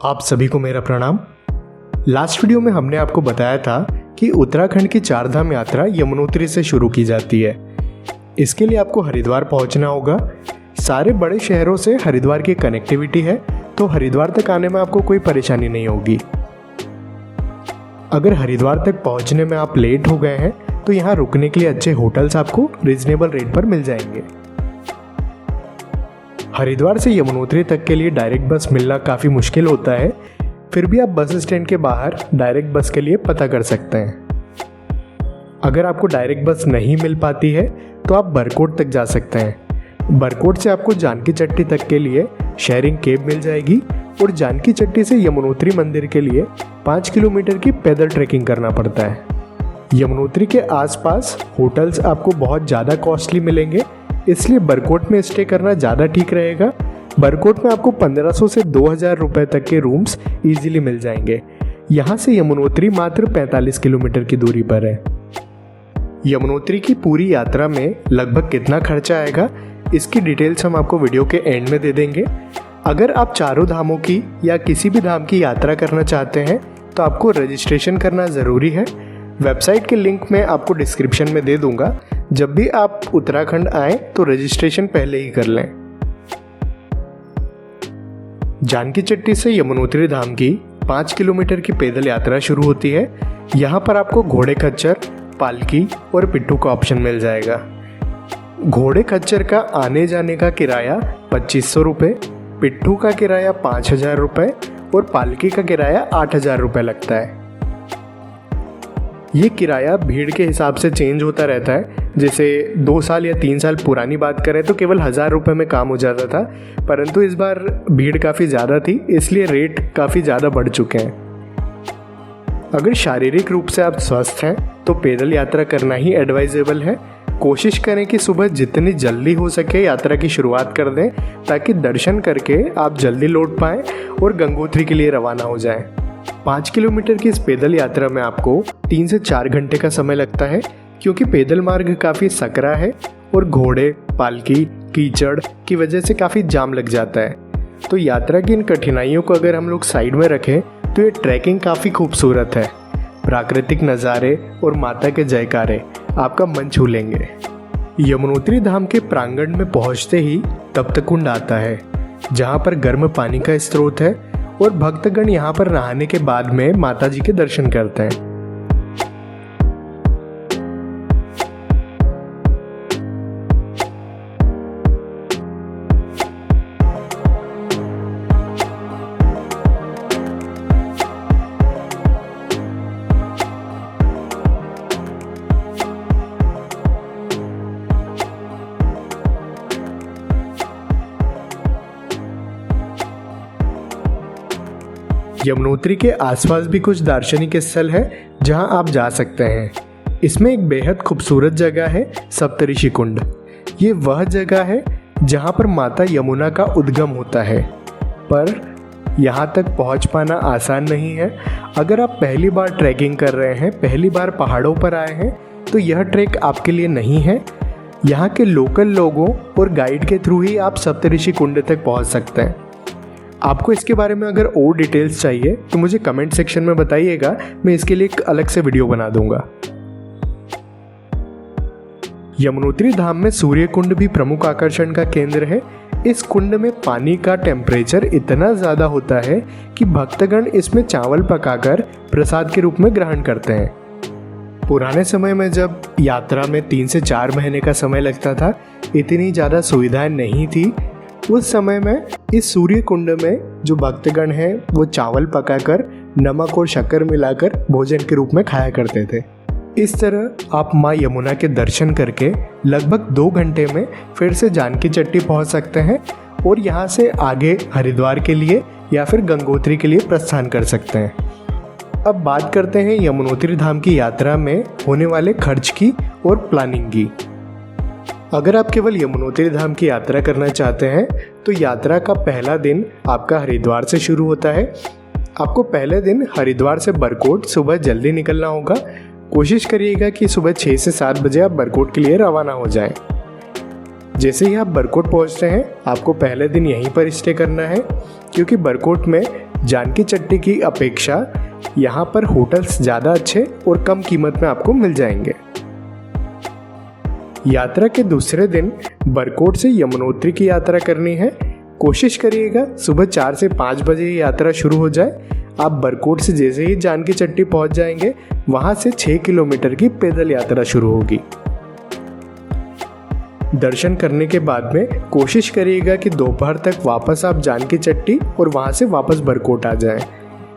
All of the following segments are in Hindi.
आप सभी को मेरा प्रणाम। लास्ट वीडियो में हमने आपको बताया था कि उत्तराखंड की चारधाम यात्रा यमुनोत्री से शुरू की जाती है। इसके लिए आपको हरिद्वार पहुंचना होगा। सारे बड़े शहरों से हरिद्वार की कनेक्टिविटी है, तो हरिद्वार तक आने में आपको कोई परेशानी नहीं होगी। अगर हरिद्वार तक पहुंचने में आप लेट हो गए हैं तो यहाँ रुकने के लिए अच्छे होटल्स आपको रीजनेबल रेट पर मिल जाएंगे। हरिद्वार से यमुनोत्री तक के लिए डायरेक्ट बस मिलना काफ़ी मुश्किल होता है, फिर भी आप बस स्टैंड के बाहर डायरेक्ट बस के लिए पता कर सकते हैं। अगर आपको डायरेक्ट बस नहीं मिल पाती है तो आप बरकोट तक जा सकते हैं। बरकोट से आपको जानकी चट्टी तक के लिए शेयरिंग कैब मिल जाएगी और जानकी चट्टी से यमुनोत्री मंदिर के लिए 5 किलोमीटर की पैदल ट्रैकिंग करना पड़ता है। यमुनोत्री के आसपास होटल्स आपको बहुत ज़्यादा कॉस्टली मिलेंगे, इसलिए बरकोट में स्टे करना ज़्यादा ठीक रहेगा। बरकोट में आपको 1500 से 2000 रुपये तक के रूम्स इजीली मिल जाएंगे। यहाँ से यमुनोत्री मात्र 45 किलोमीटर की दूरी पर है। यमुनोत्री की पूरी यात्रा में लगभग कितना खर्चा आएगा, इसकी डिटेल्स हम आपको वीडियो के एंड में दे देंगे। अगर आप चारों धामों की या किसी भी धाम की यात्रा करना चाहते हैं तो आपको रजिस्ट्रेशन करना ज़रूरी है। वेबसाइट के लिंक मैं आपको डिस्क्रिप्शन में दे दूंगा। जब भी आप उत्तराखंड आएं तो रजिस्ट्रेशन पहले ही कर लें। जानकी चट्टी से यमुनोत्री धाम की 5 किलोमीटर की पैदल यात्रा शुरू होती है। यहाँ पर आपको घोड़े खच्चर, पालकी और पिट्ठू का ऑप्शन मिल जाएगा। घोड़े खच्चर का आने जाने का किराया 2500 रुपये, पिट्ठू का किराया 5000 रुपये और पालकी का किराया 8000 रुपये लगता है। ये किराया भीड़ के हिसाब से चेंज होता रहता है। जैसे 2 साल या 3 साल पुरानी बात करें तो केवल 1000 रुपये में काम हो जाता था, परंतु इस बार भीड़ काफ़ी ज़्यादा थी, इसलिए रेट काफ़ी ज़्यादा बढ़ चुके हैं। अगर शारीरिक रूप से आप स्वस्थ हैं तो पैदल यात्रा करना ही एडवाइजेबल है। कोशिश करें कि सुबह जितनी जल्दी हो सके यात्रा की शुरुआत कर दें, ताकि दर्शन करके आप जल्दी लौट पाएँ और गंगोत्री के लिए रवाना हो जाएं। 5 किलोमीटर की इस पैदल यात्रा में आपको 3 से 4 घंटे का समय लगता है, क्योंकि पैदल मार्ग काफ़ी सकरा है और घोड़े, पालकी, कीचड़ की वजह से काफ़ी जाम लग जाता है। तो यात्रा की इन कठिनाइयों को अगर हम लोग साइड में रखें तो ये ट्रैकिंग काफ़ी खूबसूरत है। प्राकृतिक नज़ारे और माता के जयकारे आपका मन छू लेंगे। यमुनोत्री धाम के प्रांगण में पहुंचते ही तप्त कुंड आता है, जहां पर गर्म पानी का स्रोत है और भक्तगण यहाँ पर नहाने के बाद में माता जी के दर्शन करते हैं। यमुनोत्री के आसपास भी कुछ दार्शनिक स्थल है जहां आप जा सकते हैं। इसमें एक बेहद खूबसूरत जगह है सप्तऋषि कुंड। ये वह जगह है जहां पर माता यमुना का उद्गम होता है, पर यहां तक पहुंच पाना आसान नहीं है। अगर आप पहली बार ट्रैकिंग कर रहे हैं, पहली बार पहाड़ों पर आए हैं, तो यह ट्रैक आपके लिए नहीं है। यहाँ के लोकल लोगों और गाइड के थ्रू ही आप सप्तऋषि कुंड तक पहुँच सकते हैं। आपको इसके बारे में अगर और डिटेल्स चाहिए तो मुझे कमेंट सेक्शन में बताइएगा, मैं इसके लिए एक अलग से वीडियो बना दूंगा। यमुनोत्री धाम में सूर्य कुंड भी प्रमुख आकर्षण का केंद्र है। इस कुंड में पानी का टेम्परेचर इतना ज़्यादा होता है कि भक्तगण इसमें चावल पकाकर प्रसाद के रूप में ग्रहण करते हैं। पुराने समय में जब यात्रा में 3 से 4 महीने का समय लगता था, इतनी ज़्यादा सुविधाएं नहीं थी। उस समय में इस सूर्य कुंड में जो भक्तगण हैं वो चावल पकाकर नमक और शक्कर मिलाकर भोजन के रूप में खाया करते थे। इस तरह आप माँ यमुना के दर्शन करके लगभग 2 घंटे में फिर से जानकी चट्टी पहुँच सकते हैं और यहाँ से आगे हरिद्वार के लिए या फिर गंगोत्री के लिए प्रस्थान कर सकते हैं। अब बात करते हैं यमुनोत्री धाम की यात्रा में होने वाले खर्च की और प्लानिंग की। अगर आप केवल यमुनोत्री धाम की यात्रा करना चाहते हैं तो यात्रा का पहला दिन आपका हरिद्वार से शुरू होता है। आपको पहले दिन हरिद्वार से बरकोट सुबह जल्दी निकलना होगा। कोशिश करिएगा कि सुबह 6 से 7 बजे आप बरकोट के लिए रवाना हो जाएं। जैसे ही आप बरकोट पहुंचते हैं आपको पहले दिन यहीं पर स्टे करना है, क्योंकि बरकोट में जानकी चट्टी की अपेक्षा यहाँ पर होटल्स ज़्यादा अच्छे और कम कीमत में आपको मिल जाएंगे। यात्रा के दूसरे दिन बरकोट से यमुनोत्री की यात्रा करनी है। कोशिश करिएगा सुबह 4 से 5 बजे यात्रा शुरू हो जाए। आप बरकोट से जैसे ही जानकी चट्टी पहुंच जाएंगे, वहां से 6 किलोमीटर की पैदल यात्रा शुरू होगी। दर्शन करने के बाद में कोशिश करिएगा कि दोपहर तक वापस आप जानकी चट्टी और वहां से वापस बरकोट आ जाएं।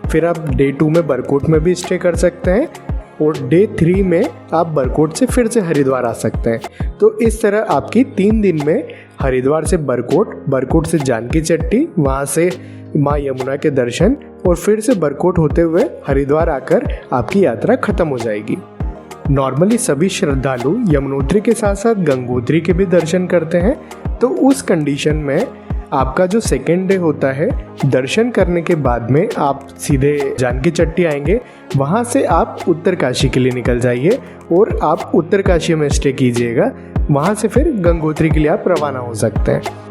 फिर आप डे 2 में बरकोट में भी स्टे कर सकते हैं और डे 3 में आप बरकोट से फिर से हरिद्वार आ सकते हैं। तो इस तरह आपकी 3 दिन में हरिद्वार से बरकोट, बरकोट से जानकी चट्टी, वहाँ से माँ यमुना के दर्शन और फिर से बरकोट होते हुए हरिद्वार आकर आपकी यात्रा खत्म हो जाएगी। नॉर्मली सभी श्रद्धालु यमुनोत्री के साथ साथ गंगोत्री के भी दर्शन करते हैं। तो उस कंडीशन में आपका जो सेकेंड डे होता है, दर्शन करने के बाद में आप सीधे जानकी चट्टी आएंगे। वहाँ से आप उत्तरकाशी के लिए निकल जाइए और आप उत्तरकाशी में स्टे कीजिएगा। वहाँ से फिर गंगोत्री के लिए आप रवाना हो सकते हैं।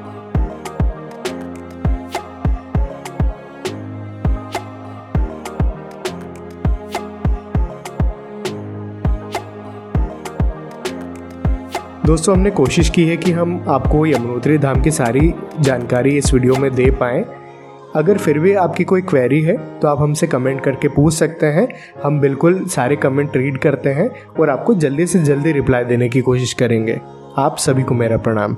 दोस्तों, हमने कोशिश की है कि हम आपको यमुनोत्री धाम की सारी जानकारी इस वीडियो में दे पाएँ। अगर फिर भी आपकी कोई क्वेरी है तो आप हमसे कमेंट करके पूछ सकते हैं। हम बिल्कुल सारे कमेंट रीड करते हैं और आपको जल्दी से जल्दी रिप्लाई देने की कोशिश करेंगे। आप सभी को मेरा प्रणाम।